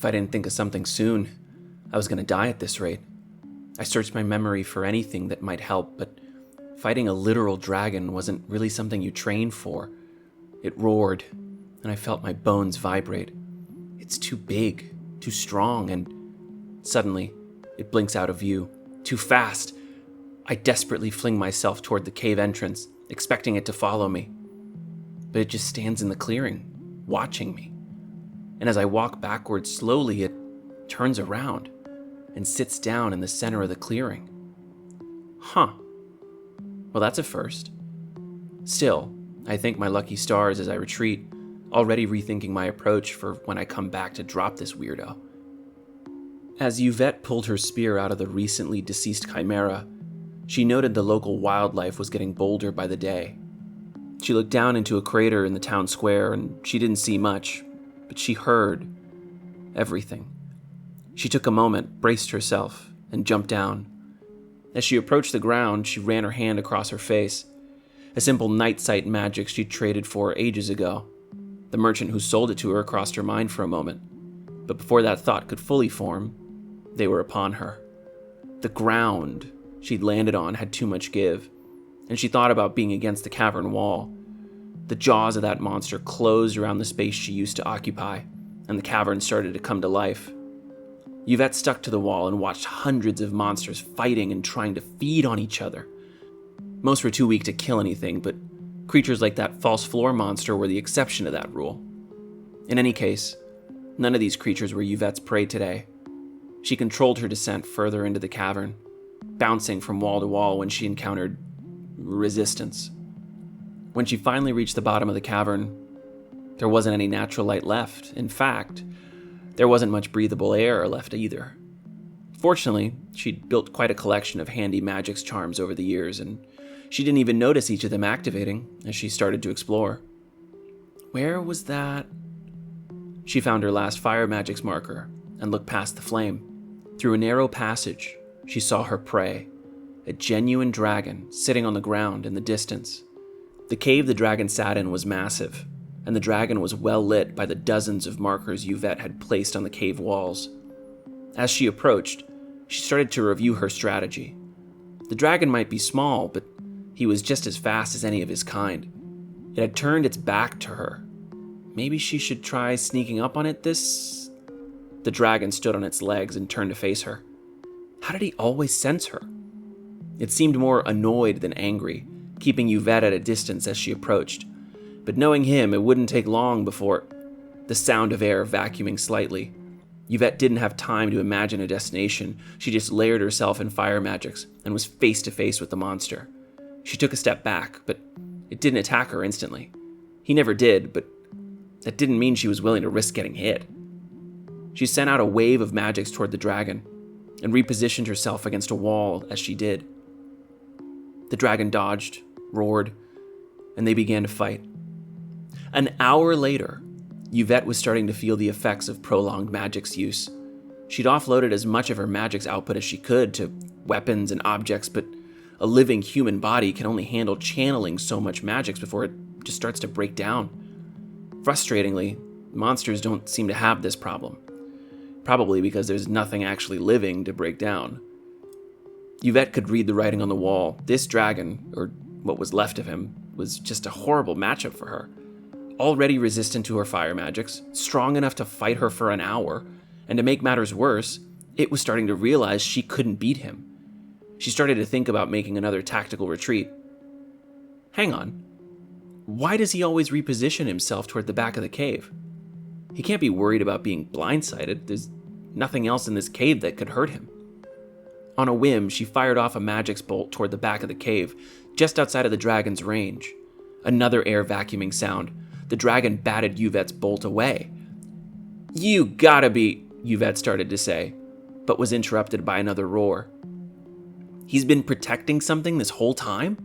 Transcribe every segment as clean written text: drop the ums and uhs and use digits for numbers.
If I didn't think of something soon, I was going to die at this rate. I searched my memory for anything that might help, but fighting a literal dragon wasn't really something you train for. It roared, and I felt my bones vibrate. It's too big, too strong, and suddenly, it blinks out of view. Too fast. I desperately fling myself toward the cave entrance, expecting it to follow me. But it just stands in the clearing, watching me. And as I walk backwards slowly, it turns around and sits down in the center of the clearing. Huh. Well, that's a first. Still, I thank my lucky stars as I retreat, already rethinking my approach for when I come back to drop this weirdo. As Yvette pulled her spear out of the recently deceased chimera, she noted the local wildlife was getting bolder by the day. She looked down into a crater in the town square, and she didn't see much, but she heard everything. She took a moment, braced herself, and jumped down. As she approached the ground, she ran her hand across her face. A simple night sight magic she'd traded for ages ago. The merchant who sold it to her crossed her mind for a moment, but before that thought could fully form, they were upon her. The ground she'd landed on had too much give, and she thought about being against the cavern wall. The jaws of that monster closed around the space she used to occupy, and the cavern started to come to life. Yvette stuck to the wall and watched hundreds of monsters fighting and trying to feed on each other. Most were too weak to kill anything, but creatures like that false floor monster were the exception to that rule. In any case, none of these creatures were Yvette's prey today. She controlled her descent further into the cavern, bouncing from wall to wall when she encountered resistance. When she finally reached the bottom of the cavern, there wasn't any natural light left. In fact, there wasn't much breathable air left either. Fortunately, she'd built quite a collection of handy Magicks charms over the years, and she didn't even notice each of them activating as she started to explore. Where was that? She found her last fire Magicks marker and looked past the flame. Through a narrow passage, she saw her prey, a genuine dragon sitting on the ground in the distance. The cave the dragon sat in was massive, and the dragon was well lit by the dozens of markers Yvette had placed on the cave walls. As she approached, she started to review her strategy. The dragon might be small, but he was just as fast as any of his kind. It had turned its back to her. Maybe she should try sneaking up on it The dragon stood on its legs and turned to face her. How did he always sense her? It seemed more annoyed than angry, keeping Yvette at a distance as she approached. But knowing him, it wouldn't take long before the sound of air vacuuming slightly. Yvette didn't have time to imagine a destination. She just layered herself in fire magics and was face to face with the monster. She took a step back, but it didn't attack her instantly. He never did, but that didn't mean she was willing to risk getting hit. She sent out a wave of magics toward the dragon and repositioned herself against a wall as she did. The dragon dodged, roared, and they began to fight. An hour later, Yvette was starting to feel the effects of prolonged Magicks use. She'd offloaded as much of her Magicks output as she could to weapons and objects, but a living human body can only handle channeling so much Magicks before it just starts to break down. Frustratingly, monsters don't seem to have this problem. Probably because there's nothing actually living to break down. Yvette could read the writing on the wall. This dragon, or what was left of him, was just a horrible matchup for her. Already resistant to her fire magics, strong enough to fight her for an hour, and to make matters worse, it was starting to realize she couldn't beat him. She started to think about making another tactical retreat. Hang on. Why does he always reposition himself toward the back of the cave? He can't be worried about being blindsided. There's nothing else in this cave that could hurt him. On a whim, she fired off a Magicks bolt toward the back of the cave, just outside of the dragon's range. Another air vacuuming sound. The dragon batted Yvette's bolt away. "You gotta be," Yvette started to say, but was interrupted by another roar. He's been protecting something this whole time?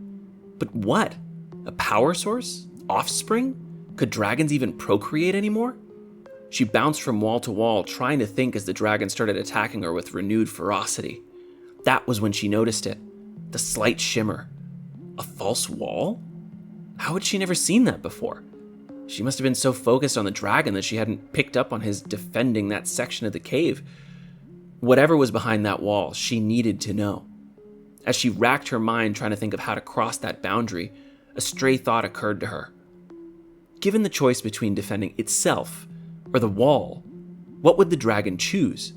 But what? A power source? Offspring? Could dragons even procreate anymore? She bounced from wall to wall, trying to think as the dragon started attacking her with renewed ferocity. That was when she noticed it. The slight shimmer. A false wall? How had she never seen that before? She must have been so focused on the dragon that she hadn't picked up on his defending that section of the cave. Whatever was behind that wall, she needed to know. As she racked her mind trying to think of how to cross that boundary, a stray thought occurred to her. Given the choice between defending itself or the wall, what would the dragon choose?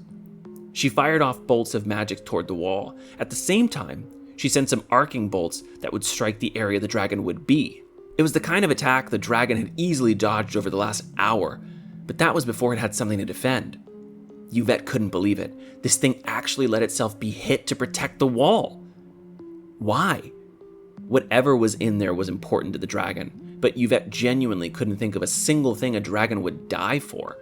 She fired off bolts of magic toward the wall. At the same time, she sent some arcing bolts that would strike the area the dragon would be. It was the kind of attack the dragon had easily dodged over the last hour, but that was before it had something to defend. Yvette couldn't believe it. This thing actually let itself be hit to protect the wall. Why? Whatever was in there was important to the dragon, but Yvette genuinely couldn't think of a single thing a dragon would die for.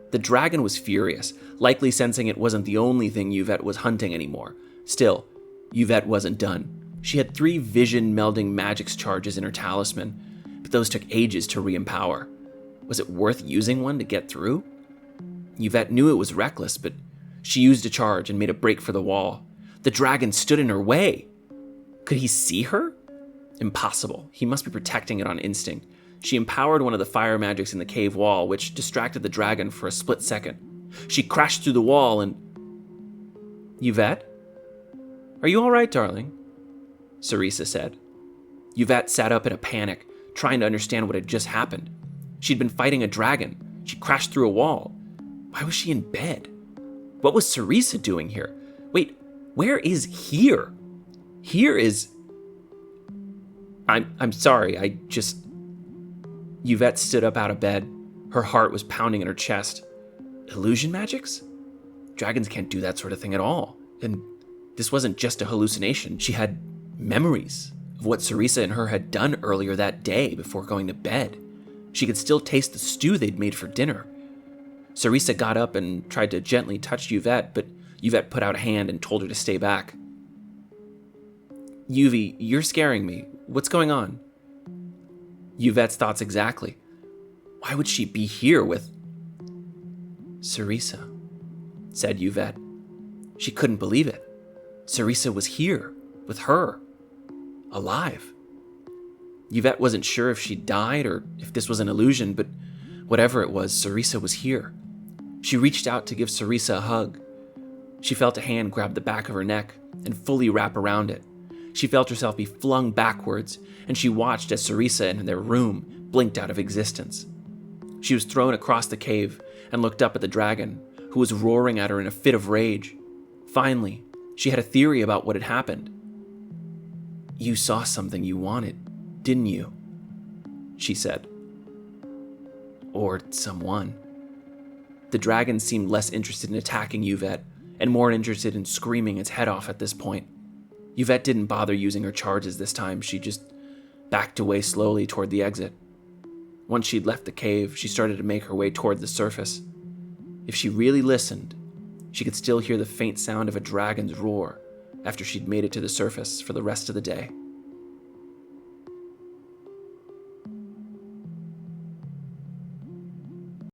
The dragon was furious, likely sensing it wasn't the only thing Yvette was hunting anymore. Still, Yvette wasn't done. She had 3 vision-melding Magicks charges in her talisman, but those took ages to re-empower. Was it worth using one to get through? Yvette knew it was reckless, but she used a charge and made a break for the wall. The dragon stood in her way. Could he see her? Impossible. He must be protecting it on instinct. She empowered one of the fire magics in the cave wall, which distracted the dragon for a split second. She crashed through the wall and... Yvette? Are you all right, darling? Cerisa said. Yvette sat up in a panic, trying to understand what had just happened. She'd been fighting a dragon. She crashed through a wall. Why was she in bed? What was Cerisa doing here? Wait, where is here? Here is... I'm sorry, Yvette stood up out of bed. Her heart was pounding in her chest. Illusion magics? Dragons can't do that sort of thing at all. And this wasn't just a hallucination. She had memories of what Cerisa and her had done earlier that day before going to bed. She could still taste the stew they'd made for dinner. Cerisa got up and tried to gently touch Yvette, but Yvette put out a hand and told her to stay back. Yuvie, you're scaring me. What's going on? Yvette's thoughts exactly. Why would she be here with... Cerisa, said Yvette. She couldn't believe it. Cerisa was here, with her, alive. Yvette wasn't sure if she died or if this was an illusion, but whatever it was, Cerisa was here. She reached out to give Cerisa a hug. She felt a hand grab the back of her neck and fully wrap around it. She felt herself be flung backwards, and she watched as Cerisa in their room blinked out of existence. She was thrown across the cave and looked up at the dragon, who was roaring at her in a fit of rage. Finally, she had a theory about what had happened. You saw something you wanted, didn't you? She said. Or someone. The dragon seemed less interested in attacking Yvette and more interested in screaming its head off at this point. Yvette didn't bother using her charges this time. She just backed away slowly toward the exit. Once she'd left the cave, she started to make her way toward the surface. If she really listened, she could still hear the faint sound of a dragon's roar after she'd made it to the surface for the rest of the day.